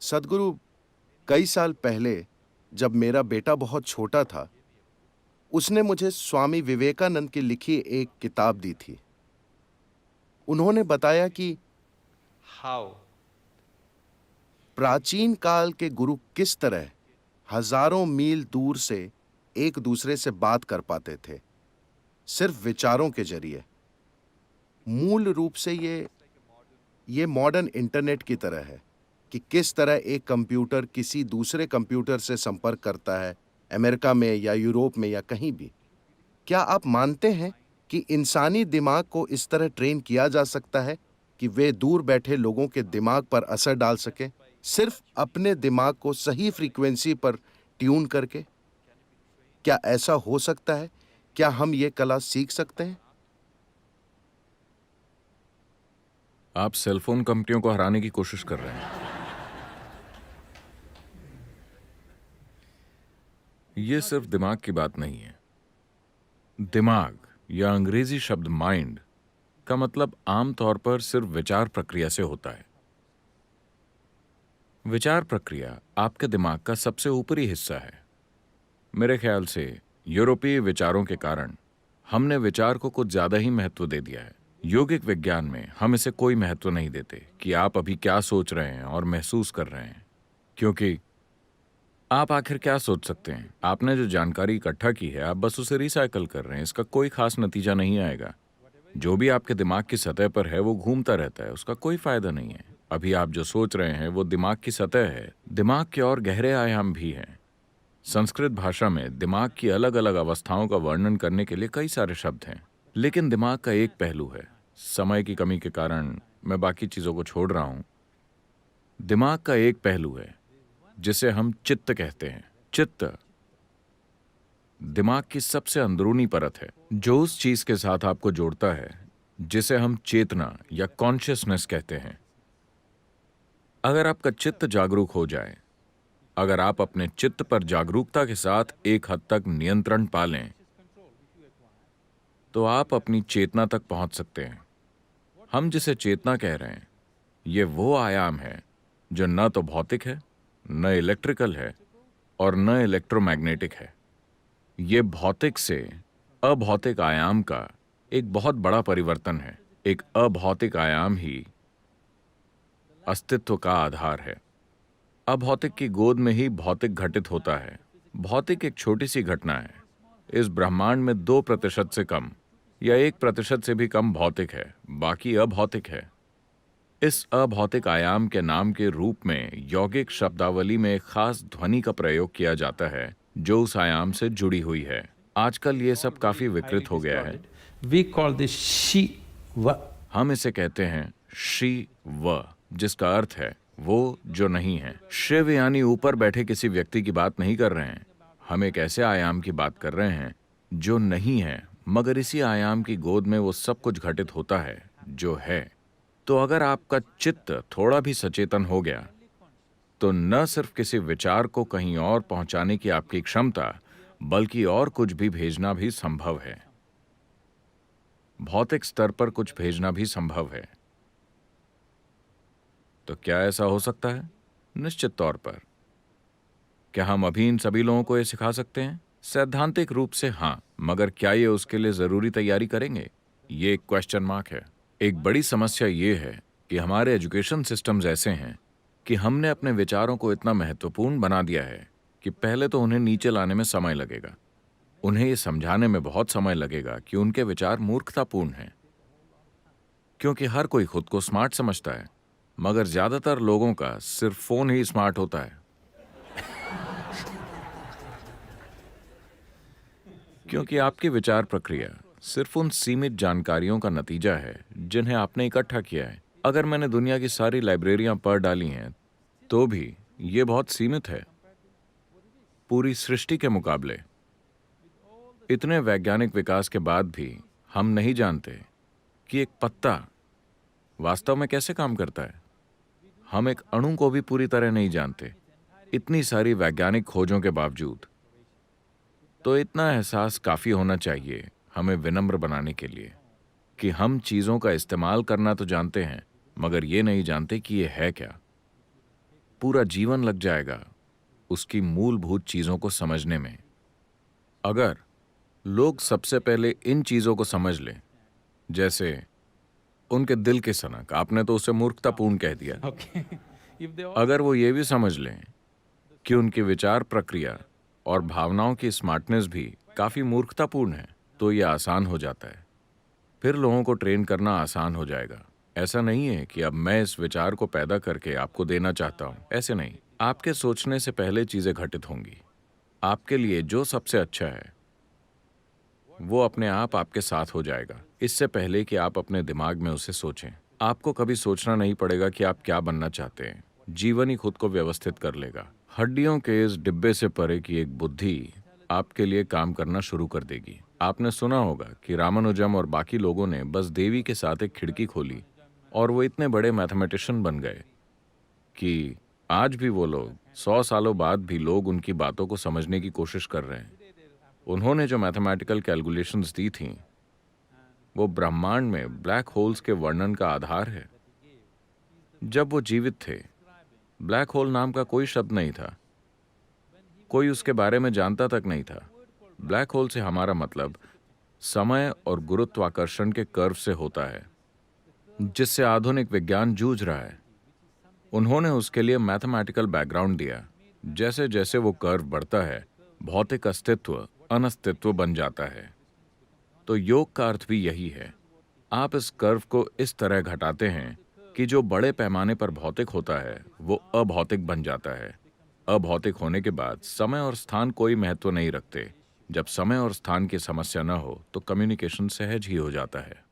सदगुरु, कई साल पहले जब मेरा बेटा बहुत छोटा था, उसने मुझे स्वामी विवेकानंद की लिखी एक किताब दी थी। उन्होंने बताया कि How प्राचीन काल के गुरु किस तरह हजारों मील दूर से एक दूसरे से बात कर पाते थे, सिर्फ विचारों के जरिए। मूल रूप से ये मॉडर्न इंटरनेट की तरह है कि किस तरह एक कंप्यूटर किसी दूसरे कंप्यूटर से संपर्क करता है, अमेरिका में या यूरोप में या कहीं भी। क्या आप मानते हैं कि इंसानी दिमाग को इस तरह ट्रेन किया जा सकता है कि वे दूर बैठे लोगों के दिमाग पर असर डाल सके, सिर्फ अपने दिमाग को सही फ्रीक्वेंसी पर ट्यून करके? क्या ऐसा हो सकता है? क्या हम ये कला सीख सकते हैं? आप सेलफोन कंपनियों को हराने की कोशिश कर रहे हैं। यह सिर्फ दिमाग की बात नहीं है। दिमाग या अंग्रेजी शब्द माइंड का मतलब आमतौर पर सिर्फ विचार प्रक्रिया से होता है। विचार प्रक्रिया आपके दिमाग का सबसे ऊपरी हिस्सा है। मेरे ख्याल से यूरोपीय विचारों के कारण हमने विचार को कुछ ज्यादा ही महत्व दे दिया है। योगिक विज्ञान में हम इसे कोई महत्व नहीं देते कि आप अभी क्या सोच रहे हैं और महसूस कर रहे हैं, क्योंकि आप आखिर क्या सोच सकते हैं? आपने जो जानकारी इकट्ठा की है, आप बस उसे रिसाइकल कर रहे हैं। इसका कोई खास नतीजा नहीं आएगा। जो भी आपके दिमाग की सतह पर है वो घूमता रहता है, उसका कोई फायदा नहीं है। अभी आप जो सोच रहे हैं वो दिमाग की सतह है। दिमाग के और गहरे आयाम भी हैं। संस्कृत भाषा में दिमाग की अलग अलग अवस्थाओं का वर्णन करने के लिए कई सारे शब्द हैं, लेकिन दिमाग का एक पहलू है। समय की कमी के कारण मैं बाकी चीजों को छोड़ रहा हूं। दिमाग का एक पहलू है जिसे हम चित्त कहते हैं। चित्त दिमाग की सबसे अंदरूनी परत है, जो उस चीज के साथ आपको जोड़ता है जिसे हम चेतना या कॉन्शियसनेस कहते हैं। अगर आपका चित्त जागरूक हो जाए, अगर आप अपने चित्त पर जागरूकता के साथ एक हद तक नियंत्रण पा लें, तो आप अपनी चेतना तक पहुंच सकते हैं। हम जिसे चेतना कह रहे हैं, ये वो आयाम है जो न तो भौतिक है, न इलेक्ट्रिकल है और न इलेक्ट्रोमैग्नेटिक है। ये भौतिक से अभौतिक आयाम का एक बहुत बड़ा परिवर्तन है। एक अभौतिक आयाम ही अस्तित्व का आधार है। अभौतिक की गोद में ही भौतिक घटित होता है। भौतिक एक छोटी सी घटना है। इस ब्रह्मांड में 2% से कम या 1% से भी कम भौतिक है, बाकी अभौतिक है। इस अभौतिक आयाम के नाम के रूप में यौगिक शब्दावली में एक खास ध्वनि का प्रयोग किया जाता है जो उस आयाम से जुड़ी हुई है। आजकल ये सब काफी विकृत हो गया है। we call this Shiva. हम इसे कहते हैं शिव, जिसका अर्थ है वो जो नहीं है। शिव यानी ऊपर बैठे किसी व्यक्ति की बात नहीं कर रहे हैं। हम एक ऐसे आयाम की बात कर रहे हैं जो नहीं है, मगर इसी आयाम की गोद में वो सब कुछ घटित होता है जो है। तो अगर आपका चित्त थोड़ा भी सचेतन हो गया, तो न सिर्फ किसी विचार को कहीं और पहुंचाने की आपकी क्षमता, बल्कि और कुछ भी भेजना भी संभव है। भौतिक स्तर पर कुछ भेजना भी संभव है। तो क्या ऐसा हो सकता है? निश्चित तौर पर। क्या हम अभी इन सभी लोगों को ये सिखा सकते हैं? सैद्धांतिक रूप से हाँ, मगर क्या ये उसके लिए जरूरी तैयारी करेंगे? ये एक क्वेश्चन मार्क है। एक बड़ी समस्या ये है कि हमारे एजुकेशन सिस्टम्स ऐसे हैं कि हमने अपने विचारों को इतना महत्वपूर्ण बना दिया है कि पहले तो उन्हें नीचे लाने में समय लगेगा। उन्हें ये समझाने में बहुत समय लगेगा कि उनके विचार मूर्खतापूर्ण हैं, क्योंकि हर कोई खुद को स्मार्ट समझता है, मगर ज्यादातर लोगों का सिर्फ फोन ही स्मार्ट होता है। क्योंकि आपकी विचार प्रक्रिया सिर्फ उन सीमित जानकारियों का नतीजा है जिन्हें आपने इकट्ठा किया है। अगर मैंने दुनिया की सारी लाइब्रेरियां पढ़ डाली हैं, तो भी ये बहुत सीमित है पूरी सृष्टि के मुकाबले। इतने वैज्ञानिक विकास के बाद भी हम नहीं जानते कि एक पत्ता वास्तव में कैसे काम करता है। हम एक अणु को भी पूरी तरह नहीं जानते, इतनी सारी वैज्ञानिक खोजों के बावजूद। तो इतना एहसास काफी होना चाहिए हमें विनम्र बनाने के लिए कि हम चीजों का इस्तेमाल करना तो जानते हैं, मगर ये नहीं जानते कि ये है क्या। पूरा जीवन लग जाएगा उसकी मूलभूत चीजों को समझने में। अगर लोग सबसे पहले इन चीजों को समझ लें, जैसे उनके दिल की सनक, आपने तो उसे मूर्खतापूर्ण कह दिया। Okay. If they all अगर वो ये भी समझ लें कि उनकी विचार प्रक्रिया और भावनाओं की स्मार्टनेस भी काफी मूर्खतापूर्ण है, तो ये आसान हो जाता है। फिर लोगों को ट्रेन करना आसान हो जाएगा। ऐसा नहीं है कि अब मैं इस विचार को पैदा करके आपको देना चाहता हूं, ऐसे नहीं। आपके सोचने से पहले चीजें घटित होंगी। आपके लिए जो सबसे अच्छा है वो अपने आप आपके साथ हो जाएगा, इससे पहले कि आप अपने दिमाग में उसे सोचें। आपको कभी सोचना नहीं पड़ेगा कि आप क्या बनना चाहते हैं। जीवन ही खुद को व्यवस्थित कर लेगा। हड्डियों के इस डिब्बे से परे की एक बुद्धि आपके लिए काम करना शुरू कर देगी। आपने सुना होगा कि रामानुजम और बाकी लोगों ने बस देवी के साथ एक खिड़की खोली और वो इतने बड़े मैथमेटिशियन बन गए कि आज भी वो लोग 100 सालों बाद भी लोग उनकी बातों को समझने की कोशिश कर रहे हैं। उन्होंने जो मैथमेटिकल कैलकुलेशंस दी थीं, वो ब्रह्मांड में ब्लैक होल्स के वर्णन का आधार है। जब वो जीवित थे, ब्लैक होल नाम का कोई शब्द नहीं था, कोई उसके बारे में जानता तक नहीं था। ब्लैक होल से हमारा मतलब समय और गुरुत्वाकर्षण के कर्व से होता है, जिससे आधुनिक विज्ञान जूझ रहा है। उन्होंने उसके लिए मैथमेटिकल बैकग्राउंड दिया। जैसे जैसे वो कर्व बढ़ता है, भौतिक अस्तित्व अनस्तित्व बन जाता है। तो योग का अर्थ भी यही है। आप इस कर्व को इस तरह घटाते हैं कि जो बड़े पैमाने पर भौतिक होता है वो अभौतिक बन जाता है। अभौतिक होने के बाद समय और स्थान कोई महत्व नहीं रखते। जब समय और स्थान की समस्या न हो तो कम्युनिकेशन सहज ही हो जाता है।